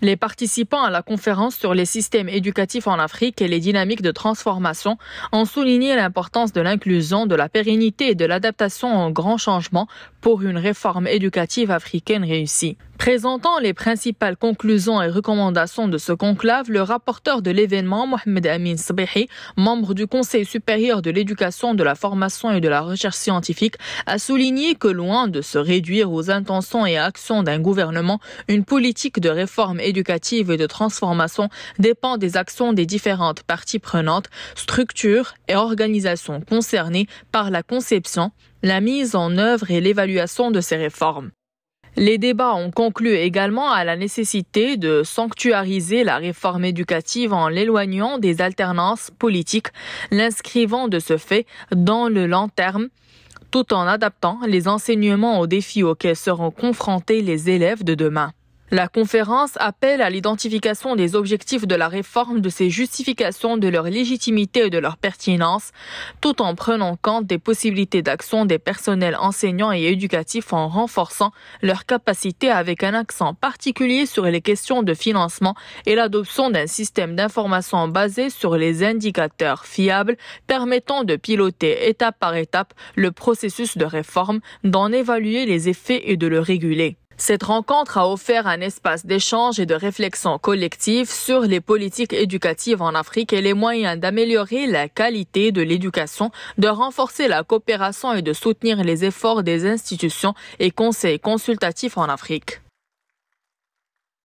Les participants à la conférence sur les systèmes éducatifs en Afrique et les dynamiques de transformation ont souligné l'importance de l'inclusion, de la pérennité et de l'adaptation aux grands changements pour une réforme éducative africaine réussie. Présentant les principales conclusions et recommandations de ce conclave, le rapporteur de l'événement, Mohamed Amin Sbehi, membre du Conseil supérieur de l'éducation, de la formation et de la recherche scientifique, a souligné que loin de se réduire aux intentions et actions d'un gouvernement, une politique de réforme éducative et de transformation dépend des actions des différentes parties prenantes, structures et organisations concernées par la conception, la mise en œuvre et l'évaluation de ces réformes. Les débats ont conclu également à la nécessité de sanctuariser la réforme éducative en l'éloignant des alternances politiques, l'inscrivant de ce fait dans le long terme, tout en adaptant les enseignements aux défis auxquels seront confrontés les élèves de demain. La conférence appelle à l'identification des objectifs de la réforme, de ses justifications, de leur légitimité et de leur pertinence, tout en prenant compte des possibilités d'action des personnels enseignants et éducatifs en renforçant leurs capacités avec un accent particulier sur les questions de financement et l'adoption d'un système d'information basé sur les indicateurs fiables permettant de piloter étape par étape le processus de réforme, d'en évaluer les effets et de le réguler. Cette rencontre a offert un espace d'échange et de réflexion collective sur les politiques éducatives en Afrique et les moyens d'améliorer la qualité de l'éducation, de renforcer la coopération et de soutenir les efforts des institutions et conseils consultatifs en Afrique.